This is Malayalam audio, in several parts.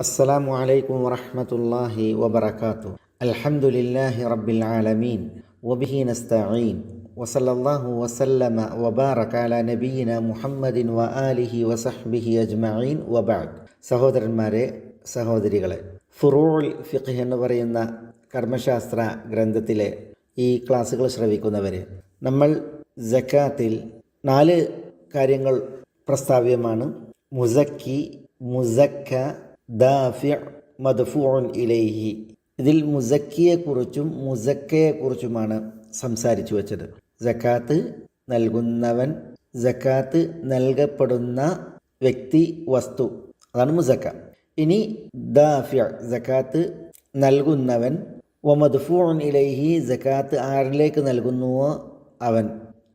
അസ്സലാമു അലൈക്കും വറഹ്മത്തുള്ളാഹി വബറകാതുഹു. അൽഹംദുലില്ലാഹി റബ്ബിൽ ആലമീൻ വബിഹി നസ്തഈൻ വസല്ലല്ലാഹു വസല്ലമ വബാറക അലാ നബിയിന മുഹമ്മദിൻ വആലിഹി വസഹ്ബിഹി അജ്മഈൻ വബഅദ്. സഹോദരന്മാരെ, സഹോദരികളെ, ഫുറൂഉൽ ഫിഖ് എന്ന് പറയുന്ന കർമ്മശാസ്ത്ര ഗ്രന്ഥത്തിലെ ഈ ക്ലാസ്സുകൾ ശ്രവിക്കുന്നവരെ, നമ്മൾ സക്കാത്തിൽ 4 കാര്യങ്ങൾ പ്രസ്താവ്യമാണ്. മുസക്കി, മുസക്ക, ദാഫിഅ, മദ്ഫൂഉൻ ഇലൈഹി. ഇതിൽ മുസക്കിയെക്കുറിച്ചും മുസക്കയെക്കുറിച്ചുമാണ് സംസാരിച്ചു വച്ചത്. സക്കാത്ത് നൽകുന്നവൻ, സക്കാത്ത് നൽകപ്പെടുന്ന വ്യക്തി, വസ്തു, അതാണ് മുസക്ക. ഇനി ദാഫിഅ, സക്കാത്ത് നൽകുന്നവൻ, വമദ്ഫൂഉൻ ഇലൈഹി, സക്കാത്ത് ആരിലേക്ക് നൽകുന്നുവോ അവൻ,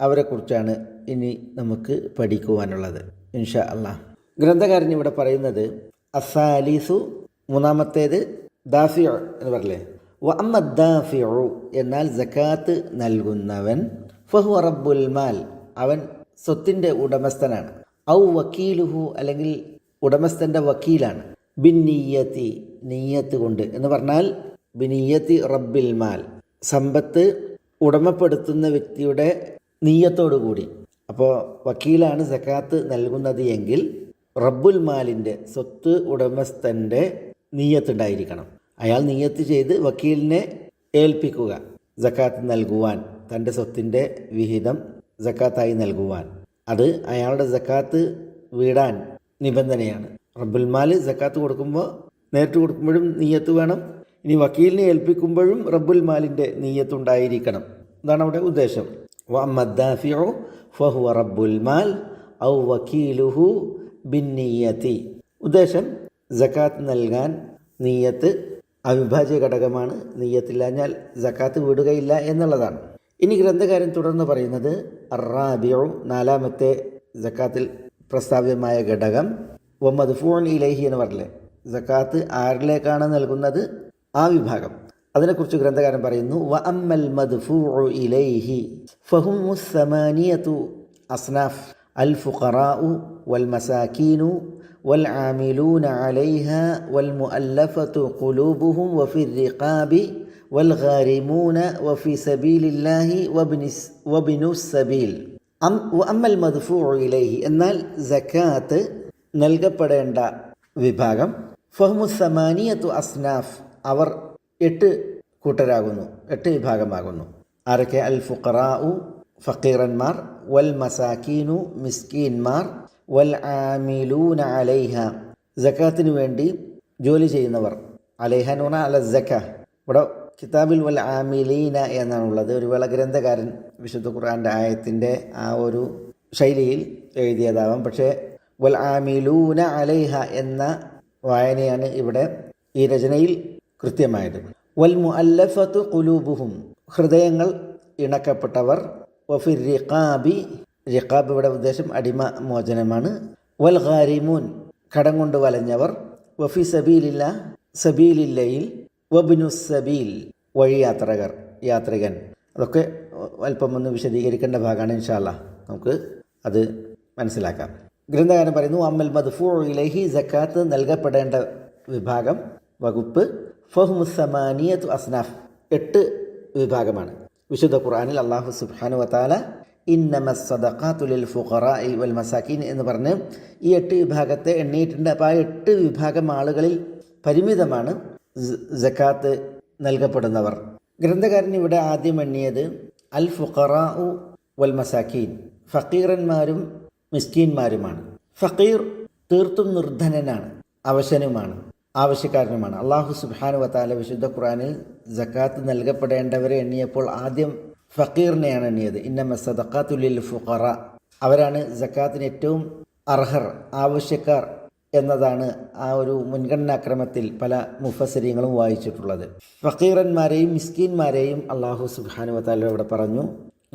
അവരെക്കുറിച്ചാണ് ഇനി നമുക്ക് പഠിക്കുവാനുള്ളത് ഇൻഷാ അല്ലാഹ്. ഗ്രന്ഥകാരൻ ഇവിടെ പറയുന്നത് അസാലിസു, മൂന്നാമത്തേത് ദാഫിഉ എന്ന് പറയലേ. വ അമ്മ ദാഫിഉ, എന്നാൽ സക്കാത്ത് നൽകുന്നവൻ, ഫഹുവ റബ്ബുൽ മാൽ, അവൻ സ്വത്തിൻ്റെ ഉടമസ്ഥനാണ്. ഔ വക്കീലുഹു, അല്ലെങ്കിൽ ഉടമസ്ഥൻ്റെ വക്കീലാണ്. ബിന്നിയ്യത്തി, നീയത്ത് കൊണ്ട് എന്ന് പറഞ്ഞാൽ ബിനിയ്യത്തി റബ്ബിൽ മാൽ, സമ്പത്ത് ഉടമപ്പെടുത്തുന്ന വ്യക്തിയുടെ നീയത്തോടു കൂടി. അപ്പോൾ വക്കീലാണ് സക്കാത്ത് നൽകുന്നത് എങ്കിൽ റബ്ബുൽ മാലിൻ്റെ, സ്വത്ത് ഉടമസ്ഥൻ്റെ നീയത്തുണ്ടായിരിക്കണം. അയാൾ നീയത്ത് ചെയ്ത് വക്കീലിനെ ഏൽപ്പിക്കുക സക്കാത്ത് നൽകുവാൻ, തൻ്റെ സ്വത്തിൻ്റെ വിഹിതം സക്കാത്തായി നൽകുവാൻ. അത് അയാളുടെ സക്കാത്ത് വീടാൻ നിബന്ധനയാണ്. റബ്ബുൽ മാൽ സക്കാത്ത് കൊടുക്കുമ്പോൾ നേരിട്ട് കൊടുക്കുമ്പോഴും നീയത്ത് വേണം. ഇനി വക്കീലിനെ ഏൽപ്പിക്കുമ്പോഴും റബ്ബുൽ മാലിൻ്റെ നീയത്തുണ്ടായിരിക്കണം. അതാണ് അവിടെ ഉദ്ദേശം. വഅമ്മ ദാഫിഉ ഫഹുവ റബ്ബുൽ മാൽ ഔ വക്കീലുഹു ബിന്നിയ്യത്തി. ഉദ്ദേശം സക്കാത്ത് നൽകാൻ നീയത്ത് അവിഭാജ്യ ഘടകമാണ്. നീയത്തില്ലാഞ്ഞാൽ സക്കാത്ത് വിടുകയില്ല എന്നുള്ളതാണ്. ഇനി ഗ്രന്ഥകാരൻ തുടർന്ന് പറയുന്നത് അറാബിഉ, നാലാമത്തെ സക്കാത്തിൽ പ്രസ്താവ്യമായ ഘടകം, വമദ്ഫൂഉൻ ഇലൈഹി എന്ന് പറഞ്ഞില്ലേ, സക്കാത്ത് ആരിലേക്കാണ് നൽകുന്നത് ആ വിഭാഗം. അതിനെക്കുറിച്ച് ഗ്രന്ഥകാരൻ പറയുന്നു, വ അമ്മൽ മദ്ഫൂഉ ഇലൈഹി ഫഹുമുസ് സമാനിയതു അസ്നാഫ് അൽ ഫുഖറാഉ വൽ മസാകീനു വൽ ആമിലൂന അലൈഹ വൽ മുഅല്ലഫതു ഖുലൂബുഹും വഫി റിഖാബി വൽ ഗാരിമൂന വഫി സബീലില്ലാഹി വബ്നുസ് സബീൽ. അമ്മൽ മദ്ഫൂഉ ഇലൈഹി, എന്നാൽ സക്കാത്ത് നൽകപ്പെടേണ്ട വിഭാഗം, ഫഹ്മുസ് സമാനിയതു അസ്നാഫ്, അവർ 8 കൂട്ടരാകുന്നു, 8 വിഭാഗമാകുന്നു. ആരൊക്കെ? അൽ ഫുഖറാഉ, ഫക്കീറന്മാർ, വൽ മസാക്കീനു, മിസ്കീന്മാർ, വൽ ആമിലൂന അലൈഹ, സക്കാത്തിന് വേണ്ടി ജോലി ചെയ്യുന്നവർ. അലൈഹ എന്ന് പറഞ്ഞാൽ അല സക്ക. ഇവിടെ കിതാബിൽ വൽ ആമിലീന എന്നാണുള്ളത്. ഒരു വേള ഗ്രന്ഥകാരൻ വിശുദ്ധ ഖുർആൻ്റെ ആയത്തിൻ്റെ ആ ഒരു ശൈലിയിൽ എഴുതിയതാവാം. പക്ഷേ വൽ ആമിലൂന അലൈഹ എന്ന വായനയാണ് ഇവിടെ ഈ രചനയിൽ കൃത്യമായത്. വൽ മുഅല്ലഫത്തു ഖുലൂബുഹും, ഹൃദയങ്ങൾ ഇണക്കപ്പെട്ടവർ. വഫി റിഖാബി, റിഖാബ് ഇവിടെ ഉദ്ദേശം അടിമ മോചനമാണ്. വൽ ഗാരിമൂൻ, കടം കൊണ്ട് വലഞ്ഞവർ. വഫി സബീലില്ല, സബീലില്ലയിൽ. വബ്നുസ് സബീൽ, വഴിയാത്രകർ, യാത്രികൻ. അതൊക്കെ അല്പം ഒന്ന് വിശദീകരിക്കേണ്ട ഭാഗമാണ്. ഇൻഷാ അല്ലാഹ് നമുക്ക് അത് മനസ്സിലാക്കാം. ഗ്രന്ഥകാരൻ പറയുന്നു, അമ്മൽ മദ്ഫൂഉ ഇലൈഹി, സക്കാത്ത് നൽകപ്പെടേണ്ട വിഭാഗം, വകുപ്പ്, ഫഹ്മുസ് സമാനിയതു അസ്നാഫ്, 8 വിഭാഗമാണ്. വിശുദ്ധ ഖുർആനിൽ അല്ലാഹു സുബ്ഹാനഹു വതആല ഇന്നമസ് സദഖാതു ലിൽ ഫുഖറാഇ വൽ മസാകീൻ എന്ന് പറഞ്ഞ് ഈ 8 വിഭാഗത്തെ എണ്ണിയിട്ടുണ്ട്. അപ്പോൾ ആ 8 വിഭാഗം ആളുകളിൽ പരിമിതമാണ് സക്കാത്ത് നൽകപ്പെടുന്നവർ. ഗ്രന്ഥകാരൻ ഇവിടെ ആദ്യം എണ്ണിയത് അൽ ഫുഖറാഉ വൽ മസാകീൻ, ഫക്കീറന്മാരും മിസ്കീന്മാരുമാണ്. ഫക്കീർ തീർത്തും നിർധനനാണ്, അവശനുമാണ്, ആവശ്യക്കാരനുമാണ്. അള്ളാഹു സുബ്ഹാനഹു വതആല വിശുദ്ധ ഖുർആനിൽ സക്കാത്ത് നൽകപ്പെടേണ്ടവരെ എണ്ണിയപ്പോൾ ആദ്യം ഫക്കീറിനെയാണ് എണ്ണിയത്. ഇന്നമ സദഖാത്തു ലിൽ ഫുഖറ, അവരാണ് സക്കാത്തിന് ഏറ്റവും അർഹർ, ആവശ്യക്കാർ എന്നതാണ് ആ ഒരു മുൻഗണനാക്രമത്തിൽ പല മുഫസ്സിരീങ്ങളും വായിച്ചിട്ടുള്ളത്. ഫക്കീറന്മാരെയും മിസ്കീന്മാരെയും അള്ളാഹു സുബ്ഹാനഹു വതആല ഇവിടെ പറഞ്ഞു.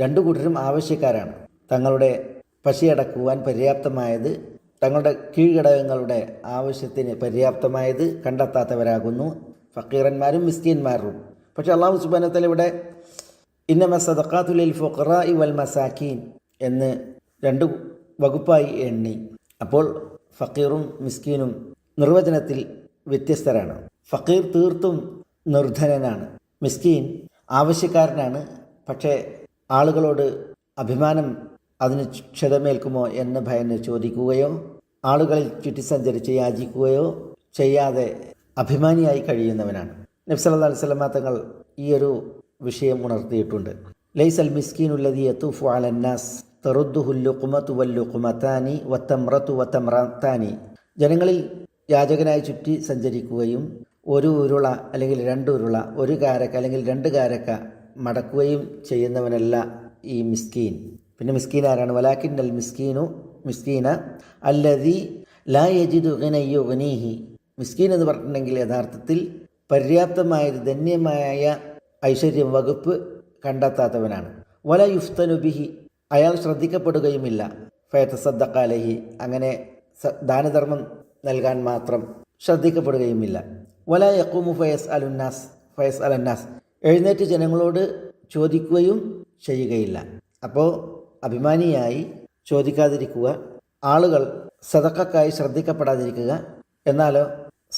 2 കൂട്ടരും ആവശ്യക്കാരാണ്. തങ്ങളുടെ പശിയടക്കുവാൻ പര്യാപ്തമായത്, തങ്ങളുടെ കീഴ്ഘടകങ്ങളുടെ ആവശ്യത്തിന് പര്യാപ്തമായത് കണ്ടെത്താത്തവരാകുന്നു ഫക്കീറന്മാരും മിസ്കീന്മാരും. പക്ഷേ അല്ലാഹു സുബ്ഹാനഹു വ തആല ഇവിടെ ഇന്നമ സദഖാത്തു ലിൽ ഫുഖറാഇ വൽ മസാകീൻ എന്ന് 2 വകുപ്പായി എണ്ണി. അപ്പോൾ ഫക്കീറും മിസ്കീനും നിർവചനത്തിൽ വ്യത്യസ്തരാണ്. ഫക്കീർ തീർത്തും നിർധനനാണ്, മിസ്കീൻ ആവശ്യക്കാരനാണ്. പക്ഷേ ആളുകളോട് അഭിമാനം അതിന് ക്ഷതമേൽക്കുമോ എന്ന് ഭയന്ന് ചോദിക്കുകയോ ആളുകളിൽ ചുറ്റി സഞ്ചരിച്ച് യാചിക്കുകയോ ചെയ്യാതെ അഭിമാനിയായി കഴിയുന്നവനാണ്. നബി സല്ലല്ലാഹു അലൈഹി വസല്ലം തങ്ങൾ ഈ ഒരു വിഷയം ഉണർത്തിയിട്ടുണ്ട്. ലൈസൽ മിസ്കീനുല്ലദീ യതൂഫു അലന്നാസ് തറുദ്ദുഹുൽ ലുഖ്മതു വൽ ലുഖ്മതാനി വത്തംറതു വത്തംറതാനി. ജനങ്ങളിൽ യാചകനായി ചുറ്റി സഞ്ചരിക്കുകയും ഒരു ഉരുള അല്ലെങ്കിൽ രണ്ട് ഉരുള, ഒരു കാരക്ക അല്ലെങ്കിൽ രണ്ട് കാരക്ക മടക്കുകയും ചെയ്യുന്നവനല്ല ഈ മിസ്കീൻ. പിന്നെ മിസ്കീൻ ആരാണ്? വലാകിന്നൽ മിസ്കീന അല്ലദീ ലാ യജിദു ഗിനൻ യുഗ്നീഹി. മിസ്കീൻ എന്ന് പറഞ്ഞിട്ടുണ്ടെങ്കിൽ യഥാർത്ഥത്തിൽ പര്യാപ്തമായ ധന്യമായ ഐശ്വര്യം വകുപ്പ് കണ്ടെത്താത്തവനാണ്. വല യുഫ്തനു ബിഹി, അയാൾ ശ്രദ്ധിക്കപ്പെടുകയുമില്ല. ഫയതസദ്ദഖ അലൈഹി, അങ്ങനെ ദാനധർമ്മം നൽകാൻ മാത്രം ശ്രദ്ധിക്കപ്പെടുകയുമില്ല. വല യഖൂമു ഫയസ്അലന്നാസ്, എഴുന്നേറ്റ് ജനങ്ങളോട് ചോദിക്കുകയും ചെയ്യുകയില്ല. അപ്പോൾ അഭിമാനിയായി ചോദിക്കാതിരിക്കുക, ആളുകൾ സദഖക്കായി ശ്രദ്ധിക്കപ്പെടാതിരിക്കുക, എന്നാലോ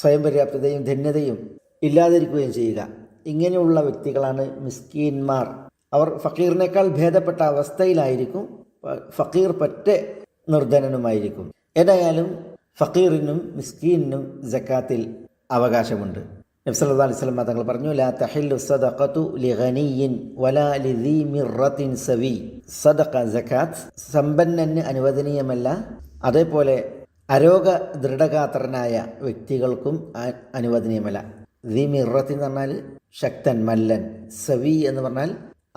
സ്വയം പര്യാപ്തതയും ധന്യതയും ഇല്ലാതിരിക്കുകയും ചെയ്യുക. ഇങ്ങനെയുള്ള വ്യക്തികളാണ് മിസ്കീന്മാർ. അവർ ഫക്കീറിനേക്കാൾ ഭേദപ്പെട്ട അവസ്ഥയിലായിരിക്കും. ഫക്കീർ പറ്റെ നിർധനനുമായിരിക്കും. ഏതായാലും ഫക്കീറിനും മിസ്കീനും സക്കാത്തിൽ അവകാശമുണ്ട്. നബി സല്ലല്ലാഹു അലൈഹി വസല്ലം തങ്ങൾ പറഞ്ഞു, ലാ തഹില്ലു സദഖതു ലിഗനിയിൻ വലാ ലിദീ മിർറത്തിൻ സവി. സദഖ സക്കാത്ത് സമ്പന്നന് അനുവദനീയമല്ല, അതേപോലെ അരോഗ ദൃഢഗാത്രനായ വ്യക്തികൾക്കും അനുവദനീയമല്ല. ദീ മിർറത്തിൻ എന്ന് പറഞ്ഞാൽ ശക്തൻ, മല്ലൻ. സവി എന്ന് പറഞ്ഞാൽ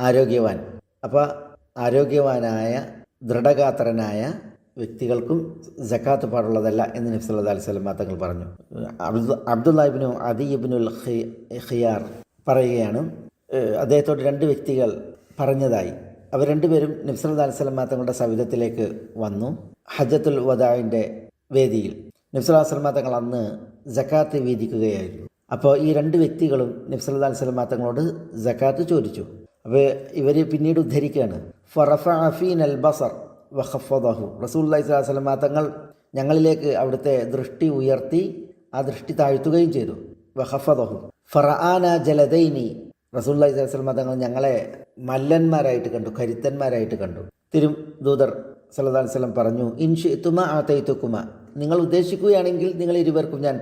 ആരോഗ്യവാൻ. അപ്പോൾ ആരോഗ്യവാനായ ദൃഢഗാത്രനായ വ്യക്തികൾക്കും സക്കാത്ത് പാടുള്ളതല്ല എന്ന് നബി സല്ലല്ലാഹു അലൈഹി വസല്ലം തങ്ങൾ പറഞ്ഞു. അബ്ദുല്ലാഹ് ഇബ്നു അദി ഇബ്നുൽ ഖിയാർ പറയുകയാണ്, അദ്ദേഹത്തോട് രണ്ട് വ്യക്തികൾ പറഞ്ഞതായി. അവർ രണ്ടുപേരും നബി സല്ലല്ലാഹു അലൈഹി വസല്ലം തങ്ങളുടെ സവിധത്തിലേക്ക് വന്നു. ഹജ്ജത്തുൽ വദാഇൻ്റെ വേദിയിൽ നബി സല്ലല്ലാഹു അലൈഹി വസല്ലം തങ്ങൾ അന്ന് സക്കാത്ത് വീതിക്കുകയായിരുന്നു. അപ്പോൾ ഈ രണ്ട് വ്യക്തികളും നബി സല്ലല്ലാഹു അലൈഹി വസല്ലം തങ്ങളോട് സക്കാത്ത് ചോദിച്ചു. അപ്പോൾ ഇവർ പിന്നീട് ഉദ്ധരിക്കുകയാണ്, ഫറഫഅ ഫീനൽ ബസർ വഖഫദഹു. റസൂലുള്ളാഹി സ്വല്ലല്ലാഹു അലൈഹി വസല്ലം തങ്ങൾ ഞങ്ങളിലേക്ക് അവിടുത്തെ ദൃഷ്ടി ഉയർത്തി ആ ദൃഷ്ടി താഴ്ത്തുകയും ചെയ്തു. വഖഫദഹു ഫറആന ജലദൈനി. റസൂലുള്ളാഹി സ്വല്ലല്ലാഹു അലൈഹി വസല്ലം തങ്ങൾ ഞങ്ങളെ മല്ലന്മാരായിട്ട് കണ്ടു, കരുത്തന്മാരായിട്ട് കണ്ടു. തിരുദൂതർ സല്ലല്ലാഹു അലൈഹി വസല്ലം പറഞ്ഞു, ഇൻ ശിഅ്തുമാ ആതൈതുകുമ, നിങ്ങൾ ഉദ്ദേശിക്കുകയാണെങ്കിൽ നിങ്ങൾ ഇരുവർക്കും ഞാൻ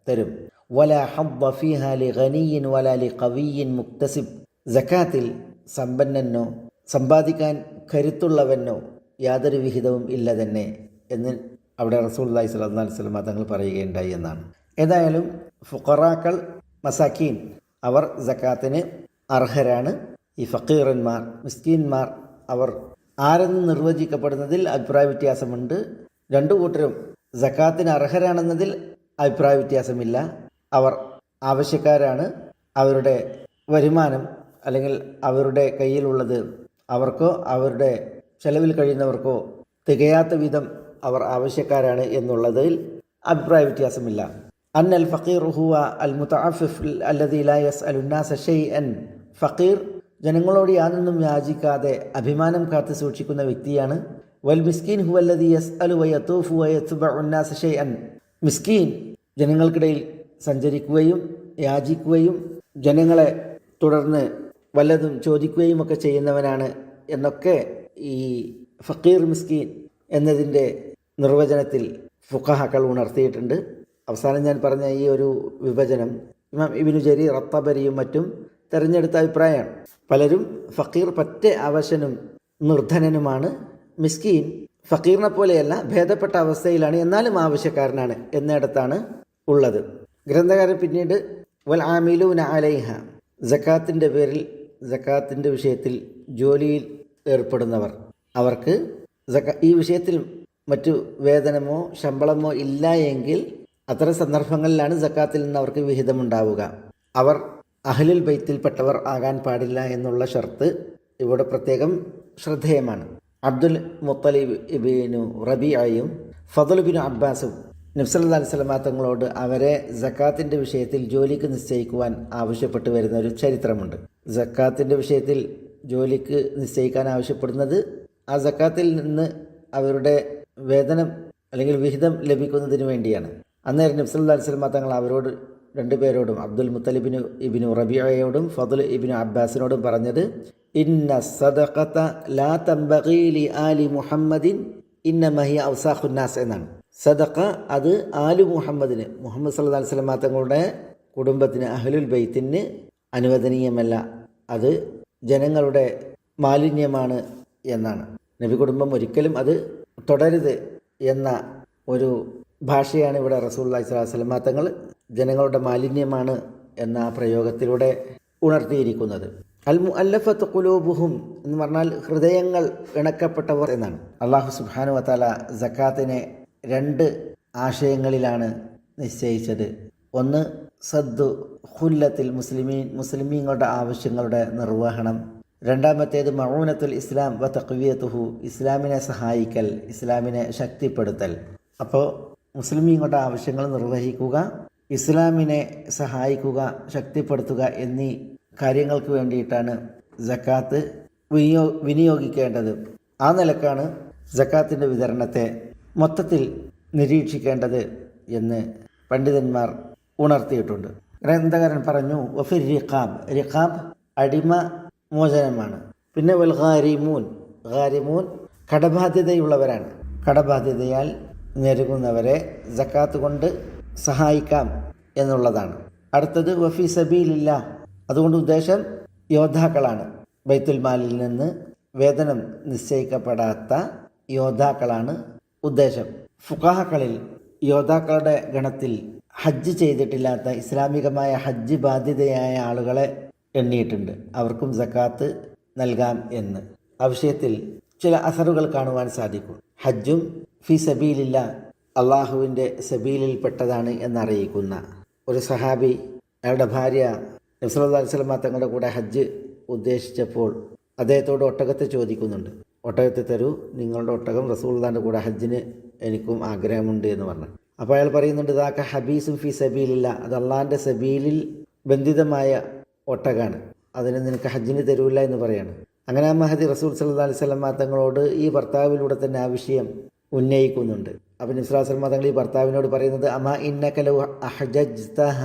തരും. വലാ ഹദ്ദ ഫീഹാ ലിഗനിയിൻ വലാ ലിഖവിയ്യിൻ മുക്തസിബ്. സക്കാത്തിൽ സമ്പന്നനോ സമ്പാദിക്കാൻ കരുത്തുള്ളവനോ യാതൊരു വിഹിതവും ഇല്ല തന്നെ എന്ന് അവിടെ റസൂലുള്ളാഹി സ്വല്ലല്ലാഹു അലൈഹി വസല്ലം തങ്ങൾ പറയുകയുണ്ടായി എന്നാണ്. ഏതായാലും ഫുഖറാക്കൾ, മസാക്കീൻ, അവർ സക്കാത്തിന് അർഹരാണ്. ഈ ഫക്കീറന്മാർ, മിസ്കീന്മാർ, അവർ ആരെന്ന് നിർവചിക്കപ്പെടുന്നതിൽ അഭിപ്രായ വ്യത്യാസമുണ്ട്. രണ്ടു കൂട്ടരും സക്കാത്തിന് അർഹരാണെന്നതിൽ അഭിപ്രായ വ്യത്യാസമില്ല. അവർ ആവശ്യക്കാരാണ്. അവരുടെ വരുമാനം അല്ലെങ്കിൽ അവരുടെ കയ്യിലുള്ളത് അവർക്കോ അവരുടെ ചെലവിൽ കഴിയുന്നവർക്കോ തികയാത്ത വിധം അവർ ആവശ്യക്കാരാണ് എന്നുള്ളതിൽ അഭിപ്രായ വ്യത്യാസമില്ല. അന്നൽ ഫക്കീർ ഹുവ അൽ മുതഅഫിഫ് അല്ലദീ ലാ യസ്അലു നാസ ഷൈഅൻ. ഫക്കീർ ജനങ്ങളോട് യാതൊന്നും യാചിക്കാതെ അഭിമാനം കാത്തു സൂക്ഷിക്കുന്ന വ്യക്തിയാണ്. വൽ മിസ്കീൻ ഹുവ അല്ലദീ യസ്അലു വയതൂഫു വയത്ബഉ നാസ ഷൈഅൻ. മിസ്കീൻ ജനങ്ങൾക്കിടയിൽ സഞ്ചരിക്കുകയും യാചിക്കുകയും ജനങ്ങളെ തുടർന്ന് വല്ലതും ചോദിക്കുകയും ഒക്കെ ചെയ്യുന്നവനാണ് എന്നൊക്കെ ഈ ഫക്കീർ മിസ്കീൻ എന്നതിൻ്റെ നിർവചനത്തിൽ ഫുഖഹാക്കൾ ഉണർത്തിയിട്ടുണ്ട്. അവസാനം ഞാൻ പറഞ്ഞ ഈ ഒരു വിഭജനം ഇമാം ഇബ്നു ജരീർ അത്തബരിയും മറ്റും തിരഞ്ഞെടുത്ത അഭിപ്രായമാണ്. പലരും ഫക്കീർ പറ്റെ അവശനും നിർധനനുമാണ്, മിസ്കീൻ ഫക്കീറിനെ പോലെയല്ല, ഭേദപ്പെട്ട അവസ്ഥയിലാണ്, എന്നാലും ആവശ്യക്കാരനാണ് എന്നിടത്താണ് ഉള്ളത്. ഗ്രന്ഥകാരൻ പിന്നീട് വൽ ആമിലൂന അലൈഹ, സക്കാത്തിൻ്റെ പേരിൽ സക്കാത്തിൻ്റെ വിഷയത്തിൽ ജോലിയിൽ ഏർപ്പെടുന്നവർ, അവർക്ക് ഈ വിഷയത്തിൽ മറ്റു വേതനമോ ശമ്പളമോ ഇല്ല എങ്കിൽ അത്തരം സന്ദർഭങ്ങളിലാണ് സക്കാത്തിൽ നിന്ന് അവർക്ക് വിഹിതമുണ്ടാവുക. അവർ അഹ്ലുൽ ബൈത്തിൽപ്പെട്ടവർ ആകാൻ പാടില്ല എന്നുള്ള ഷർത്ത് ഇവിടെ പ്രത്യേകം ശ്രദ്ധേയമാണ്. അബ്ദുൽ മുത്തലിബ് ഇബ്നു റബീഅയും ഫദ്ൽ ഇബ്നു അബ്ബാസും നബി സല്ലല്ലാഹു അലൈഹി വസല്ലം തങ്ങളോട് അവരെ സക്കാത്തിൻ്റെ വിഷയത്തിൽ ജോലിക്ക് നിശ്ചയിക്കുവാൻ ആവശ്യപ്പെട്ടു വരുന്ന ഒരു ചരിത്രമുണ്ട്. സക്കാത്തിൻ്റെ വിഷയത്തിൽ ജോലിക്ക് നിശ്ചയിക്കാൻ ആവശ്യപ്പെടുന്നത് ആ സക്കാത്തിൽ നിന്ന് അവരുടെ വേതനം അല്ലെങ്കിൽ വിഹിതം ലഭിക്കുന്നതിന് വേണ്ടിയാണ്. അന്നേരം നബി സല്ലല്ലാഹു അലൈഹി വസല്ലം തങ്ങൾ അവരോട് രണ്ടുപേരോടും അബ്ദുൽ മുത്തലിബിന് ഇബ്നു റബീഅയോടും ഫദ്ൽ ഇബ്നു അബ്ബാസിനോടും പറഞ്ഞത്, ഇന്ന സദഖത ലാ തംബഗി ലി ആലി മുഹമ്മദിൻ ഇന്നമ ഹിയ ഔസാഖുൻ നാസ് എന്നാണ്. സദഖ അത് ആലു മുഹമ്മദിന്, മുഹമ്മദ് സല്ലല്ലാഹു അലൈഹി വസല്ലം തങ്ങളുടെ കുടുംബത്തിന്, അഹ്ലുൽ ബൈത്തിന് അനുവദനീയമല്ല, അത് ജനങ്ങളുടെ മാലിന്യമാണ് എന്നാണ്. നബി കുടുംബം ഒരിക്കലും അത് തുടരുത് എന്ന ഒരു ഭാഷയാണ് ഇവിടെ റസൂലുള്ളാഹി സ്വല്ലല്ലാഹു അലൈഹി വസല്ലം തങ്ങൾ ജനങ്ങളുടെ മാലിന്യമാണ് എന്ന പ്രയോഗത്തിലൂടെ ഉണർത്തിയിരിക്കുന്നത്. അൽ മുഅല്ലഫത്തു ഖുലൂബുഹും എന്ന് പറഞ്ഞാൽ ഹൃദയങ്ങൾ ഇണക്കപ്പെട്ടവർ എന്നാണ്. അല്ലാഹു സുബ്ഹാനഹു വ തആല സക്കാത്തിനെ രണ്ട് ആശയങ്ങളിലാണ് നിശ്ചയിച്ചത്. ഒന്ന് സദ്ദു ഖുല്ലത്തിൽ മുസ്ലിമീങ്ങളുടെ ആവശ്യങ്ങളുടെ നിർവഹണം. രണ്ടാമത്തേത് മഊനത്തുൽ ഇസ്ലാം വ തഖ്വിയത്തുഹു, ഇസ്ലാമിനെ സഹായിക്കൽ, ഇസ്ലാമിനെ ശക്തിപ്പെടുത്തൽ. അപ്പോൾ മുസ്ലിമീങ്ങളുടെ ആവശ്യങ്ങൾ നിർവഹിക്കുക, ഇസ്ലാമിനെ സഹായിക്കുക, ശക്തിപ്പെടുത്തുക എന്നീ കാര്യങ്ങൾക്ക് വേണ്ടിയിട്ടാണ് സക്കാത്ത് വിനിയോഗിക്കേണ്ടത്. ആ നിലക്കാണ് സക്കാത്തിൻ്റെ വിതരണത്തെ മൊത്തത്തിൽ നിരീക്ഷിക്കേണ്ടത് എന്ന് പണ്ഡിതന്മാർ ഉണർത്തിയിട്ടുണ്ട്. ഗ്രന്ഥകാരൻ പറഞ്ഞു, വഫിർ റിഖാബ്, റിഖാബ് അടിമ മോചനമാണ്. പിന്നെ വൽ ഗാരിമൂൻ, ഗാരിമൂൻ കടബാധ്യതയുള്ളവരാണ്. കടബാധ്യതയാൽ ഞെരുങ്ങുന്നവരെ സക്കാത്ത് കൊണ്ട് സഹായിക്കാം എന്നുള്ളതാണ്. അടുത്തത് വഫി സബീലില്ലാ, അതുകൊണ്ട് ഉദ്ദേശം യോദ്ധാക്കളാണ്. ബൈത്തുൽ മാലിൽ നിന്ന് വേതനം നിശ്ചയിക്കപ്പെടാത്ത യോദ്ധാക്കളാണ് ഉദ്ദേശം. ഫുഖാഹകളിൽ യോദ്ധാക്കളുടെ ഗണത്തിൽ ഹജ്ജ് ചെയ്തിട്ടില്ലാത്ത, ഇസ്ലാമികമായ ഹജ്ജ് ബാധ്യതയായ ആളുകളെ എണ്ണിയിട്ടുണ്ട്. അവർക്കും സക്കാത്ത് നൽകാം എന്ന് ആ വിഷയത്തിൽ ചില അസറുകൾ കാണുവാൻ സാധിക്കും. ഹജ്ജും ഫി സബീലില്ല, അള്ളാഹുവിൻ്റെ സബീലിൽപ്പെട്ടതാണ് എന്നറിയിക്കുന്ന ഒരു സഹാബി അയാളുടെ ഭാര്യ നബി സല്ലല്ലാഹു അലൈഹി വസല്ലം തങ്ങളുടെ കൂടെ ഹജ്ജ് ഉദ്ദേശിച്ചപ്പോൾ അദ്ദേഹത്തോട് ഒട്ടകത്തെ ചോദിക്കുന്നുണ്ട്. ഒട്ടകത്തെ തരൂ, നിങ്ങളുടെ ഒട്ടകം റസൂലുള്ളാഹിൻ്റെ കൂടെ ഹജ്ജിന് എനിക്കും ആഗ്രഹമുണ്ട് എന്ന് പറഞ്ഞു. അപ്പോൾ അയാൾ പറയുന്നുണ്ട്, ദാക ഹബീസും ഫി സബീലില്ല, അത് അള്ളാഹിൻ്റെ സബീലിൽ ബന്ധിതമായ ഒട്ടകാണ്, അതിന് നിനക്ക് ഹജ്ജിന് തരൂല്ല എന്ന് പറയാണ്. അങ്ങനെ ആ മഹദി റസൂൽ സല്ലല്ലാഹു അലൈഹി വസല്ലം തങ്ങളോട് ഈ ഭർത്താവിലൂടെ തന്നെ ആ വിഷയം ഉന്നയിക്കുന്നുണ്ട്. അപ്പോൾ നബി സല്ലല്ലാഹു അലൈഹി വസല്ലം തങ്ങൾ ഈ ഭർത്താവിനോട് പറയുന്നത്, അമാ ഇന്നക ലൗ അഹ്ജജ്തഹ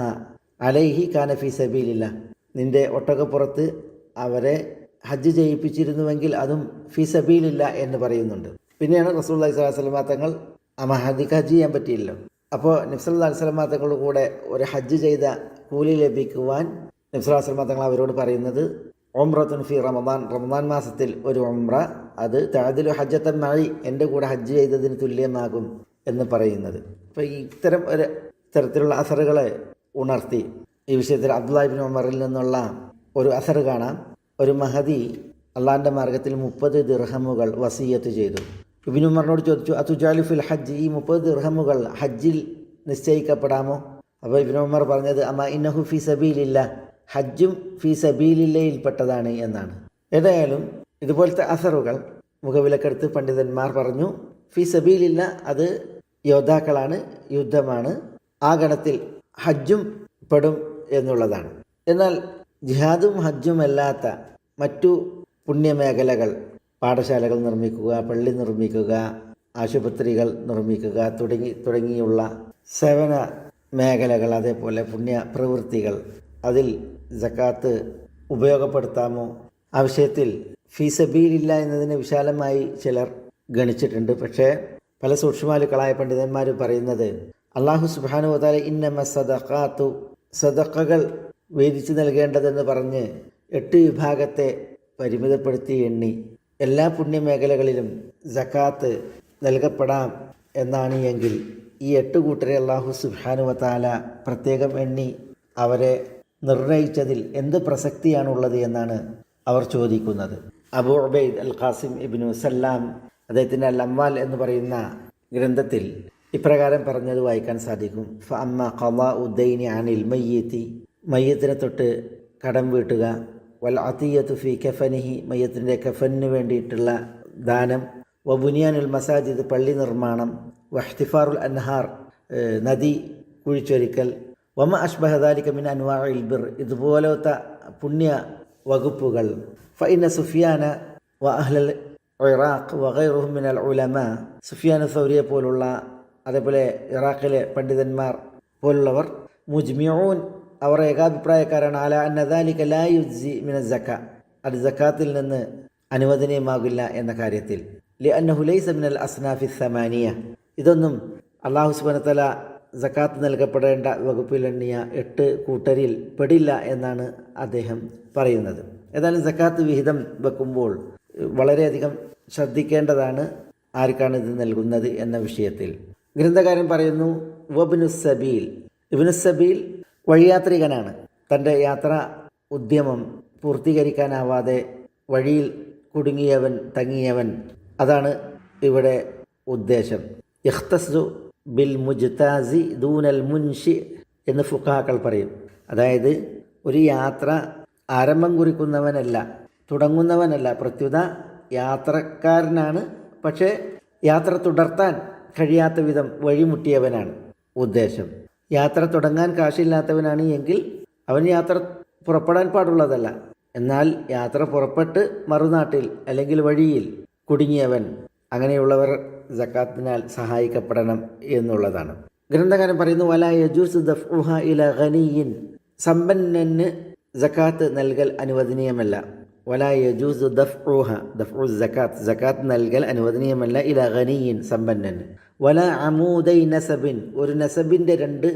അലൈഹി കാന ഫി സബീലില്ല, നിന്റെ ഒട്ടകപ്പുറത്ത് അവരെ ഹജ്ജ് ചെയ്യിപ്പിച്ചിരുന്നുവെങ്കിൽ അതും ഫി സബീലില്ല എന്ന് പറയുന്നുണ്ട്. പിന്നെയാണ് റസൂലുള്ളാഹി സ്വല്ലല്ലാഹു അലൈഹി വസല്ലം തങ്ങൾ ആ മഹദിക്ക് ഹജ്ജ് ചെയ്യാൻ പറ്റിയില്ലല്ലോ. അപ്പോൾ നബി സല്ലല്ലാഹു അലൈഹി വസല്ലം തങ്ങളുടെ കൂടെ ഒരു ഹജ്ജ് ചെയ്ത കൂലി ലഭിക്കുവാൻ നബി സല്ലല്ലാഹു അലൈഹി വസല്ലം തങ്ങൾ അവരോട് പറയുന്നത്, ഉംറത്തുൻ ഫി റമദാൻ, റമദാൻ മാസത്തിൽ ഒരു ഉംറ, അത് തഅദിലു ഹജ്ജത്തൻ മഅി, എൻ്റെ കൂടെ ഹജ്ജ് ചെയ്തതിന് തുല്യമാകും എന്ന് പറയുന്നത്. അപ്പോൾ ഇത്തരത്തിലുള്ള അസറുകളെ ഉണർത്തി ഈ വിഷയത്തിൽ അബ്ദുല്ലാഹി ഇബ്നു ഉമറിൽ നിന്നുള്ള ഒരു അസർ കാണാം. ഒരു മഹദി അള്ളാഹിൻ്റെ മാർഗത്തിൽ 30 ദിർഹമുകൾ വസിയത്ത് ചെയ്തു. ഇബ്നു ഉമറിനോട് ചോദിച്ചു, അതുജാലു ഫിൽ ഹജ്ജ്, ഈ 30 ദിർഹമുകൾ ഹജ്ജിൽ നിശ്ചയിക്കപ്പെടാമോ? അപ്പോൾ ഇബ്നു ഉമർ പറഞ്ഞത്, അമാ ഇന്നഹു ഫി സബീലില്ല, ഹജ്ജും ഫി സബീലില്ലയിൽപ്പെട്ടതാണ് എന്നാണ്. ഏതായാലും ഇതുപോലത്തെ അസറുകൾ മുഖവിലക്കെടുത്ത് പണ്ഡിതന്മാർ പറഞ്ഞു, ഫി സബീലില്ല അത് യോദ്ധാക്കളാണ്, യുദ്ധമാണ്, ആ ഗണത്തിൽ ഹജ്ജും പെടും എന്നുള്ളതാണ്. എന്നാൽ ജിഹാദും ഹജ്ജും അല്ലാത്ത മറ്റു പുണ്യമേഖലകൾ, പാഠശാലകൾ നിർമ്മിക്കുക, പള്ളി നിർമ്മിക്കുക, ആശുപത്രികൾ നിർമ്മിക്കുക തുടങ്ങിയുള്ള സേവന മേഖലകൾ, അതേപോലെ പുണ്യ പ്രവൃത്തികൾ, അതിൽ സക്കാത്ത് ഉപയോഗപ്പെടുത്താമോ? ആ വിഷയത്തിൽ ഫീ സബീലില്ല എന്നതിനെ വിശാലമായി ചിലർ ഗണിച്ചിട്ടുണ്ട്. പക്ഷേ പല സൂക്ഷ്മാലുക്കളായ പണ്ഡിതന്മാർ പറയുന്നത്, അല്ലാഹു സുബ്ഹാനഹു വ തആല ഇന്നമ സദഖാത്തു, സദഖകൾ വീതിച്ചു നൽകേണ്ടതെന്ന് പറഞ്ഞ് 8 വിഭാഗത്തെ പരിമിതപ്പെടുത്തി എണ്ണി എല്ലാ പുണ്യമേഖലകളിലും സക്കാത്ത് നൽകപ്പെടാം എന്നാണ് എങ്കിൽ ഈ 8 കൂട്ടരെ അല്ലാഹു സുബ്ഹാനഹു വ തആല പ്രത്യേകം എണ്ണി അവരെ നിർണയിച്ചതിൽ എന്ത് പ്രസക്തിയാണുള്ളത് എന്നാണ് അവർ ചോദിക്കുന്നത്. അബൂ ഉബൈദ് അൽ ഖാസിം ഇബ്നു സല്ലാം അദ്ദേഹത്തിൻ്റെ അൽ അംവാൽ എന്ന് പറയുന്ന ഗ്രന്ഥത്തിൽ ഇപ്രകാരം പറഞ്ഞത് വായിക്കാൻ സാധിക്കും. ഫഅമ്മ ഖളാഉ ദൈനി അനിൽ മയ്യിത്തി, മയ്യത്തിനെ തൊട്ട് കടം വീട്ടുക, വൽ അതിയത്തു ഫി കഫനിഹി, മയ്യത്തിൻ്റെ കഫനിന് വേണ്ടിയിട്ടുള്ള ദാനം, വ ബുനിയാനുൽ മസാജിദ്, പള്ളി നിർമ്മാണം, വഹ്തിഫാറുൽ അൻഹാർ, നദി കുഴിച്ചൊരിക്കൽ, വമ അഷ്ബഹ ദാലിക മിൻ അൻവാഇൽ ബിർ, ഇതുപോലത്തെ പുണ്യ വകുപ്പുകൾ. ഫഇന്ന സുഫിയാന വ അഹ്ലൽ ഇറാഖ് വഗൈറുഹും മിനൽ ഉലമാ, സുഫിയാൻ സൗരിയെ പോലുള്ള അതേപോലെ ഇറാഖിലെ പണ്ഡിതന്മാർ പോലുള്ളവർ മുജ്മിഊൻ അവർ ഏകാഭിപ്രായക്കാരാണ് അല അന്ന ദാലിക ലാ യുജ്സി മിന സക്ക, അത് സക്കാത്തിൽ നിന്ന് അനുവദനീയമാകില്ല എന്ന കാര്യത്തിൽ. ലിഅന്നഹു ലൈസ മിനൽ അസ്നാഫി സമാനിയ, ഇതൊന്നും അല്ലാഹു സുബ്ഹാനഹു വ തആല സക്കാത്ത് നൽകപ്പെടേണ്ട വകുപ്പിലെണ്ണിയ 8 കൂട്ടരിൽ പെടില്ല എന്നാണ് അദ്ദേഹം പറയുന്നത്. ഏതായാലും സക്കാത്ത് വിഹിതം വെക്കുമ്പോൾ വളരെയധികം ശ്രദ്ധിക്കേണ്ടതാണ് ആർക്കാണ് ഇത് നൽകുന്നത് എന്ന വിഷയത്തിൽ. ഗ്രന്ഥകാരൻ പറയുന്നു വബ്നുസ്സബീൽ, ഇബ്നുസ്സബീൽ വഴിയാത്രികനാണ്. തൻ്റെ യാത്ര ഉദ്യമം പൂർത്തീകരിക്കാനാവാതെ വഴിയിൽ കുടുങ്ങിയവൻ, തങ്ങിയവൻ, അതാണ് ഇവിടെ ഉദ്ദേശം. ഇഖ്തസ്സു ബിൽ മുജ്താസി ദൂനൽ മുൻഷി എന്ന് ഫുഖാക്കൾ പറയും. അതായത് ഒരു യാത്ര ആരംഭം കുറിക്കുന്നവനല്ല, തുടങ്ങുന്നവനല്ല, പ്രത്യുത യാത്രക്കാരനാണ്, പക്ഷേ യാത്ര തുടർത്താൻ കഴിയാത്ത വിധം വഴിമുട്ടിയവനാണ് ഉദ്ദേശം. യാത്ര തുടങ്ങാൻ കാശില്ലാത്തവനാണ് എങ്കിൽ അവൻ യാത്ര പുറപ്പെടാൻ പാടുള്ളതല്ല. എന്നാൽ യാത്ര പുറപ്പെട്ട് മറുനാട്ടിൽ അല്ലെങ്കിൽ വഴിയിൽ കുടുങ്ങിയവൻ, അങ്ങനെയുള്ളവർ സക്കാത്തിനാൽ സഹായിക്കപ്പെടണം എന്നുള്ളതാണ്. ഗ്രന്ഥകാരൻ പറയുന്നു വലാ യജൂസു ദഫ്ഉഹ ഇലാ ഗനിയിൻ, സമ്പന്നന് സക്കാത്ത് നൽകൽ അനുവദനീയമല്ല. വലാ യജൂസു ദഫ്ഉഹ, ദഫ്ഉ സക്കാത്ത്, സക്കാത്ത് നൽകൽ അനുവദനീയമല്ല ഇലാ ഗനിയിൻ, സമ്പന്നന്. വലാ അമൂദൈ നസബിൻ, ഒരു നസബിൻ്റെ 2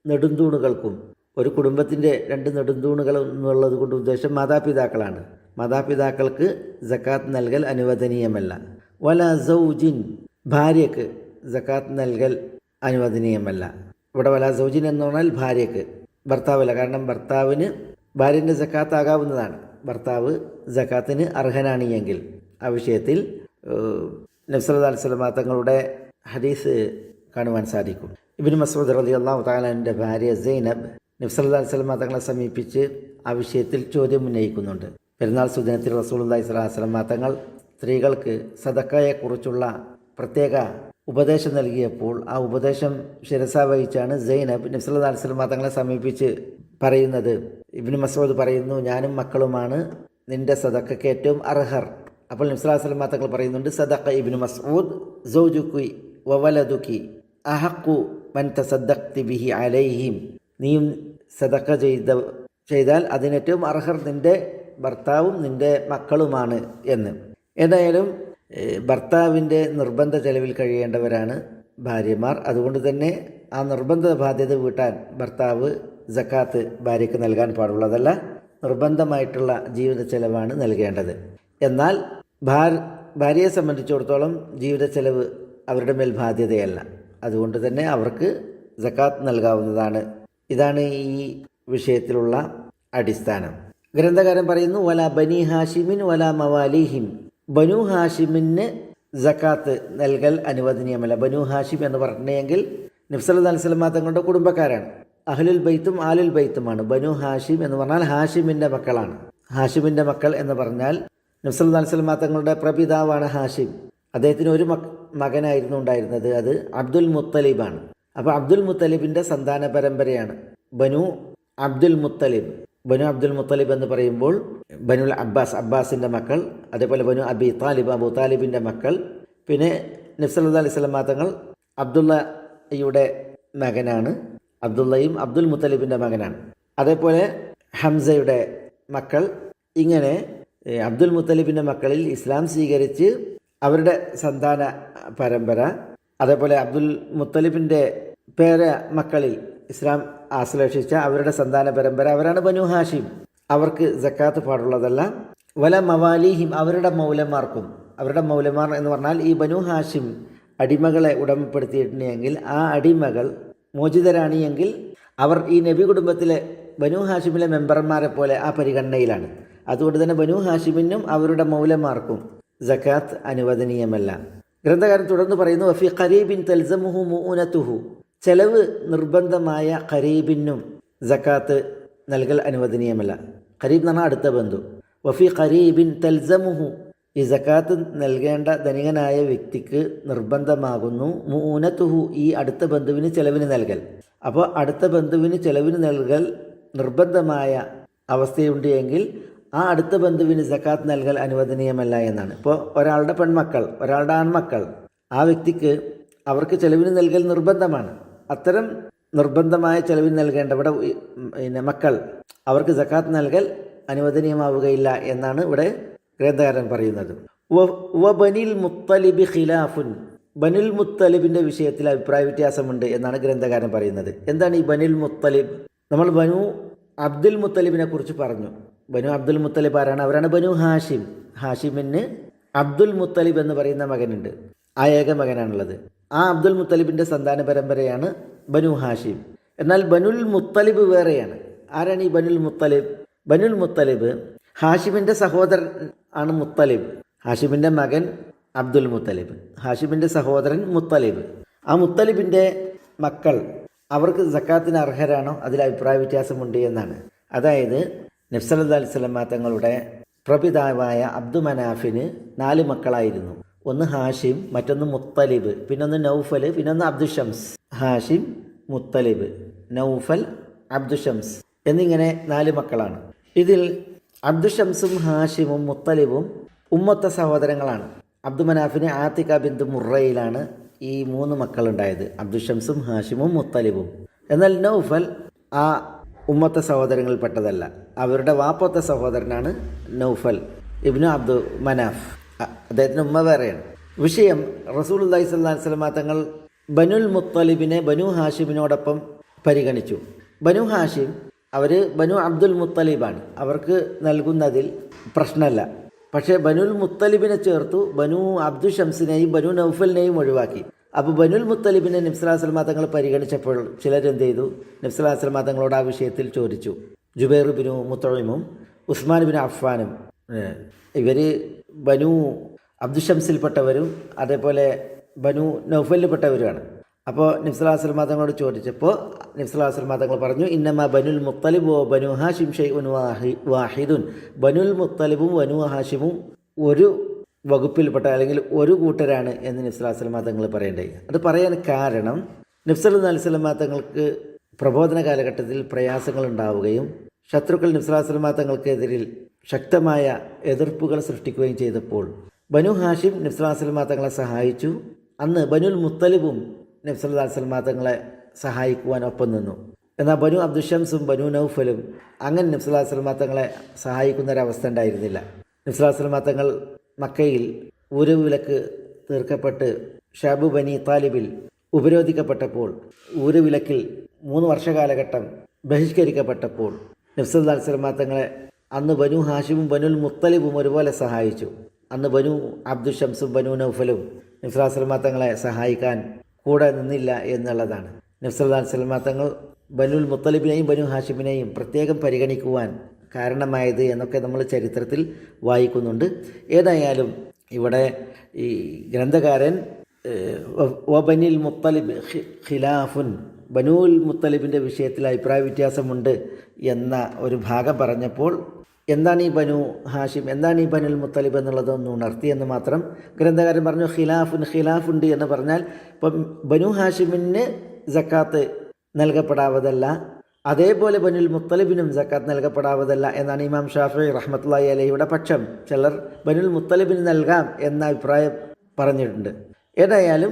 നെടുന്തൂണുകൾക്കും. ഒരു കുടുംബത്തിൻ്റെ 2 നെടുന്തൂണുകൾ എന്നുള്ളത് കൊണ്ട് ഉദ്ദേശം മാതാപിതാക്കളാണ്. മാതാപിതാക്കൾക്ക് സക്കാത്ത് നൽകൽ അനുവദനീയമല്ല. വല സൗജിൻ, ഭാര്യയ്ക്ക് സക്കാത്ത് നൽകൽ അനുവദനീയമല്ല. ഇവിടെ വല സൗജിൻ എന്ന് പറഞ്ഞാൽ ഭാര്യയ്ക്ക്, ഭർത്താവല്ല. കാരണം ഭർത്താവിന് ഭാര്യൻ്റെ സക്കാത്ത് ആകാവുന്നതാണ്. ഭർത്താവ് സക്കാത്തിന് അർഹനാണ് എങ്കിൽ ആ വിഷയത്തിൽ നബി സല്ലല്ലാഹു അലൈഹി വസല്ലം തങ്ങളുടെ ഹദീസ് കാണുവാൻ സാധിക്കും. ഇബ്നു മസ്ഊദ് റളിയല്ലാഹു തആല അൻഹുവിൻ്റെ ഭാര്യ സൈനബ് നബി സല്ലല്ലാഹു അലൈഹി വസല്ലം തങ്ങളെ സമീപിച്ച് ആ വിഷയത്തിൽ ചോദ്യം ഉന്നയിക്കുന്നുണ്ട്. പെരുന്നാൾ സുദിനത്തിൽ റസൂലുള്ളാഹി സ്വല്ലല്ലാഹു അലൈഹി വസല്ലം തങ്ങൾ സ്ത്രീകൾക്ക് സദക്കയെക്കുറിച്ചുള്ള പ്രത്യേക ഉപദേശം നൽകിയപ്പോൾ ആ ഉപദേശം ശിരസാ വഹിച്ചാണ് സൈനബ് നബി സല്ലല്ലാഹു അലൈഹി വസല്ലം തങ്ങളെ സമീപിച്ച് പറയുന്നത്. ഇബ്നു മസ്ഊദ് പറയുന്നു, ഞാനും മക്കളുമാണ് നിന്റെ സദക്കയ്ക്ക് ഏറ്റവും അർഹർ. അപ്പോൾ നബി സല്ലല്ലാഹു അലൈഹി വസല്ലം തങ്ങൾ പറയുന്നുണ്ട്, സദഖ ഇബ്നു മസ്ഊദ് സൗജുകി വവലദുകി അഹഖു മൻ തസദ്ദഖ്തി ബിഹി അലൈഹിം, നീയും സദഖ ചെയ്താൽ അതിനേറ്റവും അർഹർ നിന്റെ ഭർത്താവും നിന്റെ മക്കളുമാണ് എന്ന്. ഏതായാലും ഭർത്താവിൻ്റെ നിർബന്ധ ചെലവിൽ കഴിയേണ്ടവരാണ് ഭാര്യമാർ. അതുകൊണ്ട് തന്നെ ആ നിർബന്ധ ബാധ്യത വീട്ടാൻ ഭർത്താവ് സക്കാത്ത് ഭാര്യയ്ക്ക് നൽകാൻ പാടുള്ളതല്ല. നിർബന്ധമായിട്ടുള്ള ജീവിത ചെലവാണ് നൽകേണ്ടത്. എന്നാൽ ഭാര്യയെ സംബന്ധിച്ചിടത്തോളം ജീവിത ചെലവ് അവരുടെ മേൽ ബാധ്യതയല്ല. അതുകൊണ്ട് തന്നെ അവർക്ക് സക്കാത്ത് നൽകാവുന്നതാണ്. ഇതാണ് ഈ വിഷയത്തിലുള്ള അടിസ്ഥാനം. ഗ്രന്ഥകാരൻ പറയുന്നു വല ബനി ഹാഷിമിൻ വല മവാലിഹിം, ബനു ഹാഷിമിന് സക്കാത്ത് നൽകൽ അനുവദനീയമല്ല. ബനു ഹാഷിം എന്ന് പറഞ്ഞെങ്കിൽ നബി സല്ലല്ലാഹു അലൈഹി വസല്ലം തങ്ങളുടെ കുടുംബക്കാരാണ്. അഹ്ലുൽ ബൈത്തും ആലുൽ ബൈത്തുമാണ്. ബനു ഹാഷിം എന്ന് പറഞ്ഞാൽ ഹാഷിമിൻ്റെ മക്കളാണ്. ഹാഷിമിൻ്റെ മക്കൾ എന്ന് പറഞ്ഞാൽ നബി സല്ലല്ലാഹു അലൈഹി വസല്ലം തങ്ങളുടെ പ്രപിതാവാണ് ഹാഷിം. അദ്ദേഹത്തിന് ഒരു മകനായിരുന്നു ഉണ്ടായിരുന്നത്, അത് അബ്ദുൽ മുത്തലിബാണ്. അപ്പോൾ അബ്ദുൽ മുത്തലിബിൻ്റെ സന്താന പരമ്പരയാണ് ബനു അബ്ദുൽ മുത്തലിബ്. ബനു അബ്ദുൽ മുത്തലിബ് എന്ന് പറയുമ്പോൾ ബനുൽ അബ്ബാസ്, അബ്ബാസിൻ്റെ മക്കൾ, അതേപോലെ ബനു അബി താലിബ്, അബു താലിബിൻ്റെ മക്കൾ. പിന്നെ നബി സല്ലല്ലാഹു അലൈഹി വസല്ലം തങ്ങൾ അബ്ദുള്ളയുടെ മകനാണ്. അബ്ദുള്ളയും അബ്ദുൽ മുത്തലിബിൻ്റെ മകനാണ്. അതേപോലെ ഹംസയുടെ മക്കൾ. ഇങ്ങനെ അബ്ദുൽ മുത്തലിബിൻ്റെ മക്കളിൽ ഇസ്ലാം സ്വീകരിച്ച് അവരുടെ സന്താന പരമ്പര, അതേപോലെ അബ്ദുൽ മുത്തലിബിൻ്റെ പേര മക്കളിൽ ഇസ്ലാം ആശ്ലേഷിച്ച അവരുടെ സന്താന പരമ്പര, അവരാണ് ബനു ഹാഷിം. അവർക്ക് സക്കാത്ത് പാടുള്ളതല്ല. വല മവാലിഹിം, അവരുടെ മൗലമാർക്കും. അവരുടെ മൗലമാർ എന്ന് പറഞ്ഞാൽ ഈ ബനു ഹാഷിം അടിമകളെ ഉടമപ്പെടുത്തിയിട്ടുണ്ടെങ്കിൽ ആ അടിമകൾ മോചിതരാണ് എങ്കിൽ അവർ ഈ നബി കുടുംബത്തിലെ ബനു ഹാഷിമിലെ മെമ്പർമാരെ പോലെ ആ പരിഗണനയിലാണ്. അതുകൊണ്ട് തന്നെ ബനു ഹാഷിമിനും അവരുടെ മൗലമാർക്കും സക്കാത്ത് അനുവദനീയമല്ല. ഗ്രന്ഥകാരൻ തുടർന്ന് പറയുന്നു വഫി ഖരീബിൻ തൽസമുഹു മുഊനതുഹു, ചെലവ് നിർബന്ധമായ ഖരീബിനും സക്കാത്ത് നൽകൽ അനുവദനീയമല്ല. ഖരീബ് എന്ന് പറഞ്ഞാൽ അടുത്ത ബന്ധു. വഫി ഖരീബിൻ തൽസമുഹു, ഈ സക്കാത്ത് നൽകേണ്ട ധനികനായ വ്യക്തിക്ക് നിർബന്ധമാകുന്നു മുഊനതുഹു, ഈ അടുത്ത ബന്ധുവിന് ചെലവിന് നൽകൽ. അപ്പോൾ അടുത്ത ബന്ധുവിന് ചെലവിന് നൽകൽ നിർബന്ധമായ അവസ്ഥയുണ്ട് എങ്കിൽ ആ അടുത്ത ബന്ധുവിന് സക്കാത്ത് നൽകൽ അനുവദനീയമല്ല എന്നാണ്. ഇപ്പോൾ ഒരാളുടെ പെൺമക്കൾ, ഒരാളുടെ ആൺമക്കൾ, ആ വ്യക്തിക്ക് അവർക്ക് ചെലവിന് നൽകൽ നിർബന്ധമാണ്. അത്തരം നിർബന്ധമായ ചെലവിന് നൽകേണ്ട ഇവിടെ പിന്നെ മക്കൾ അവർക്ക് സക്കാത്ത് നൽകൽ അനുവദനീയമാവുകയില്ല എന്നാണ് ഇവിടെ ഗ്രന്ഥകാരൻ പറയുന്നത്. ബനിൽ മുത്തലിബി ഖിലാഫുൻ, ബനുൽ മുത്തലിബിൻ്റെ വിഷയത്തിൽ അഭിപ്രായ വ്യത്യാസമുണ്ട് എന്നാണ് ഗ്രന്ഥകാരൻ പറയുന്നത്. എന്താണ് ഈ ബനുൽ മുത്തലിബ്? നമ്മൾ ബനു അബ്ദുൽ മുത്തലിബിനെ കുറിച്ച് പറഞ്ഞു. ബനു അബ്ദുൽ മുത്തലിബ് ആരാണ്? അവരാണ് ബനു ഹാഷിം. ഹാഷിമിന് അബ്ദുൽ മുത്തലിബ് എന്ന് പറയുന്ന മകനുണ്ട്. ആ ഏക മകനാണുള്ളത്. ആ അബ്ദുൽ മുത്തലിബിൻ്റെ സന്താന പരമ്പരയാണ് ബനു ഹാഷിം. എന്നാൽ ബനുൽ മുത്തലിബ് വേറെയാണ്. ആരാണ് ഈ ബനുൽ മുത്തലിബ്? ബനുൽ മുത്തലിബ് ഹാഷിമിൻ്റെ സഹോദരൻ ആണ് മുത്തലിബ്. ഹാഷിമിൻ്റെ മകൻ അബ്ദുൽ മുത്തലിബ്, ഹാഷിമിൻ്റെ സഹോദരൻ മുത്തലിബ്. ആ മുത്തലിബിൻ്റെ മക്കൾ അവർക്ക് സക്കാത്തിന് അർഹരാണോ? അതിൽ അഭിപ്രായ വ്യത്യാസമുണ്ട് എന്നാണ്. അതായത് നബി സല്ലല്ലാഹു അലൈഹി വസല്ലം തങ്ങളുടെ പ്രപിതാവായ അബ്ദു മനാഫിന് 4 മക്കളായിരുന്നു. ഒന്ന് ഹാഷിം, മറ്റൊന്ന് മുത്തലിബ്, പിന്നൊന്ന് നൗഫൽ, പിന്നൊന്ന് അബ്ദുഷംസ്. ഹാഷിം, മുത്തലിബ്, നൗഫൽ, അബ്ദുഷംസ് എന്നിങ്ങനെ 4 മക്കളാണ്. ഇതിൽ അബ്ദുഷംസും ഹാഷിമും മുത്തലിബും ഉമ്മത്ത സഹോദരങ്ങളാണ്. അബ്ദു മനാഫിന് ആത്തിക ബിന്ദു മുറയിലാണ് ഈ 3 മക്കളുണ്ടായത്, അബ്ദുഷംസും ഹാഷിമും മുത്തലിബും. എന്നാൽ നൗഫൽ ആ ഉമ്മത്ത സഹോദരങ്ങളിൽപ്പെട്ടതല്ല. അവരുടെ വാപ്പത്ത സഹോദരനാണ് നൗഫൽ ഇബ്നു അബ്ദു മനാഫ്. അദ്ദേഹത്തിന് ഉമ്മ വേറെയാണ്. വിഷയം റസൂലുള്ളാഹി സ്വല്ലല്ലാഹു അലൈഹി വസല്ലം തങ്ങൾ ബനുൽ മുത്തലിബിനെ ബനു ഹാഷിമിനോടൊപ്പം പരിഗണിച്ചു. ബനു ഹാഷിം അവർ ബനു അബ്ദുൽ മുത്തലിബാണ്, അവർക്ക് നൽകുന്നതിൽ പ്രശ്നമല്ല. പക്ഷേ ബനുൽ മുത്തലിബിനെ ചേർത്തു, ബനു അബ്ദു ഷംസിനെയും ബനു നൗഫലിനെയും ഒഴിവാക്കി. അപ്പോൾ ബനുൽ മുത്തലിബിനെ നബി സല്ലല്ലാഹു അലൈഹി വസല്ലം തങ്ങൾ പരിഗണിച്ചപ്പോൾ ചിലരെന്ത് ചെയ്തു? നബി സല്ലല്ലാഹു അലൈഹി വസല്ലം തങ്ങളോട് ആ വിഷയത്തിൽ ചോദിച്ചു. ജുബൈർ ബിനു മുത്തഇമും ഉസ്മാൻ ബിൻ അഫ്ഫാനും ഇവർ ബനു അബ്ദു ഷംസിൽപ്പെട്ടവരും അതേപോലെ ബനു നൗഫലിൽപ്പെട്ടവരുമാണ്. അപ്പോൾ നബി സല്ലല്ലാഹു അലൈഹി വസല്ലം തങ്ങളോട് ചോദിച്ചപ്പോൾ നബി സല്ലല്ലാഹു അലൈഹി വസല്ലം തങ്ങൾ പറഞ്ഞു, ഇന്നമാ ബനുൽ മുത്തലിബ് വ ബനു ഹാഷിം ഷൈഉൻ വാഹിദുൻ. ബനുൽ മുത്തലിബും ബനു ഹാഷിമും ഒരു വകുപ്പിൽപ്പെട്ട അല്ലെങ്കിൽ ഒരു കൂട്ടരാണ് എന്ന് നബി സല്ലല്ലാഹു അലൈഹി വസല്ലം തങ്ങൾ പറയേണ്ടത്. അത് പറയാൻ കാരണം നബി സല്ലല്ലാഹു അലൈഹി വസല്ലം തങ്ങൾക്ക് പ്രബോധന കാലഘട്ടത്തിൽ പ്രയാസങ്ങൾ ഉണ്ടാവുകയും ശത്രുക്കൾ നബി സല്ലല്ലാഹു അലൈഹി വസല്ലം തങ്ങൾക്കെതിരിൽ ശക്തമായ എതിർപ്പുകൾ സൃഷ്ടിക്കുകയും ചെയ്തപ്പോൾ ബനു ഹാഷിം നബി സല്ലല്ലാഹു അലൈഹി വസല്ലം തങ്ങളെ സഹായിച്ചു. അന്ന് ബനുൽ മുത്തലിബും നബി സല്ലല്ലാഹു അലൈഹി വസല്ലം തങ്ങളെ സഹായിക്കുവാൻ ഒപ്പം നിന്നു. എന്നാൽ ബനു അബ്ദുഷംസും ബനു നൗഫലും അങ്ങനെ നബി സല്ലല്ലാഹു അലൈഹി വസല്ലം തങ്ങളെ സഹായിക്കുന്നൊരവസ്ഥ ഉണ്ടായിരുന്നില്ല. നബി സല്ലല്ലാഹു അലൈഹി വസല്ലം തങ്ങൾ മക്കയിൽ ഊരുവിലക്ക് തീർക്കപ്പെട്ട് ഷാബു ബനി താലിബിൽ ഉപരോധിക്കപ്പെട്ടപ്പോൾ, ഊരുവിലക്കിൽ 3 വർഷകാലഘട്ടം ബഹിഷ്കരിക്കപ്പെട്ടപ്പോൾ നബി സല്ലല്ലാഹു അലൈഹി വസല്ലം തങ്ങളെ അന്ന് ബനു ഹാഷിമും ബനുൽ മുത്തലിബും ഒരുപോലെ സഹായിച്ചു. അന്ന് ബനു അബ്ദുഷംസും ബനു നൗഫലും നബി സല്ലല്ലാഹു അലൈഹി വസല്ലം തങ്ങളെ സഹായിക്കാൻ കൂടെ നിന്നില്ല എന്നുള്ളതാണ്. നബി സല്ലല്ലാഹു അലൈഹി വസല്ലം തങ്ങൾ ബനുൽ മുത്തലിബിനെയും ബനു ഹാഷിമിനെയും പ്രത്യേകം പരിഗണിക്കുവാൻ കാരണമായത് എന്നൊക്കെ നമ്മൾ ചരിത്രത്തിൽ വായിക്കുന്നുണ്ട്. ഏതായാലും ഇവിടെ ഈ ഗ്രന്ഥകാരൻ ബനിൽ മുത്തലിബ് ഖിലാഫുൻ, ബനുൽ മുത്തലിബിൻ്റെ വിഷയത്തിൽ അഭിപ്രായ വ്യത്യാസമുണ്ട് എന്ന ഒരു ഭാഗം പറഞ്ഞപ്പോൾ എന്താണ് ഈ ബനു ഹാഷിം, എന്താണ് ഈ ബനുൽ മുത്തലിബ് എന്നുള്ളതൊന്ന് ഉണർത്തിയെന്ന് മാത്രം ഗ്രന്ഥകാരൻ പറഞ്ഞു. ഖിലാഫുണ്ട് എന്ന് പറഞ്ഞാൽ ഇപ്പം ബനു ഹാഷിമിന് സക്കാത്ത് നൽകപ്പെടാവതല്ല, അതേപോലെ ബനുൽ മുത്തലിബിനും സക്കാത്ത് നൽകപ്പെടാവതല്ല എന്നാണ് ഇമാം ഷാഫിഈ റഹ്മത്തുള്ളാഹി അലൈഹിയുടെ പക്ഷം. ചിലർ ബനുൽ മുത്തലിബിന് നൽകാം എന്ന അഭിപ്രായം പറഞ്ഞിട്ടുണ്ട്. ഏതായാലും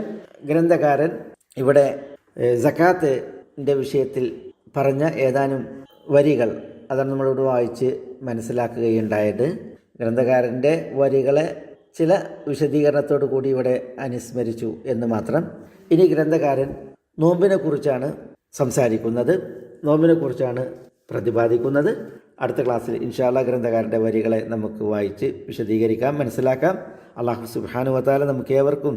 ഗ്രന്ഥകാരൻ ഇവിടെ സക്കാത്തിൻ്റെ വിഷയത്തിൽ പറഞ്ഞ ഏതാനും വരികൾ അതാണ് നമ്മളിവിടെ വായിച്ച് മനസ്സിലാക്കുകയുണ്ടായത്. ഗ്രന്ഥകാരൻ്റെ വരികളെ ചില വിശദീകരണത്തോടു കൂടി ഇവിടെ അനുസ്മരിച്ചു എന്ന് മാത്രം. ഇനി ഗ്രന്ഥകാരൻ നോമ്പിനെക്കുറിച്ചാണ് സംസാരിക്കുന്നത്, നോമ്പിനെക്കുറിച്ചാണ് പ്രതിപാദിക്കുന്നത്. അടുത്ത ക്ലാസ്സിൽ ഇൻഷാ അല്ലാഹ് ഗ്രന്ഥകാരൻ്റെ വരികളെ നമുക്ക് വായിച്ച് വിശദീകരിക്കാം, മനസ്സിലാക്കാം. അല്ലാഹു സുബ്ഹാനഹു വ തആല നമുക്ക് ഏവർക്കും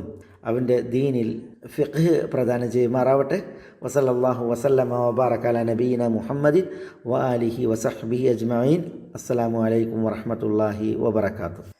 അവൻ്റെ ദീനിൽ ഫിഖ്ഹ് പ്രദാനം ചെയ്യുമാറാവട്ടെ. വസല്ലല്ലാഹു വസല്ലമ വബാറക അലാ നബീന മുഹമ്മദിൻ വ ആലിഹി വസഹ്ബിഹി അജ്മഈൻ. അസ്സലാമു അലൈക്കും വറഹ്മത്തുള്ളാഹി വബറകാതുഹു.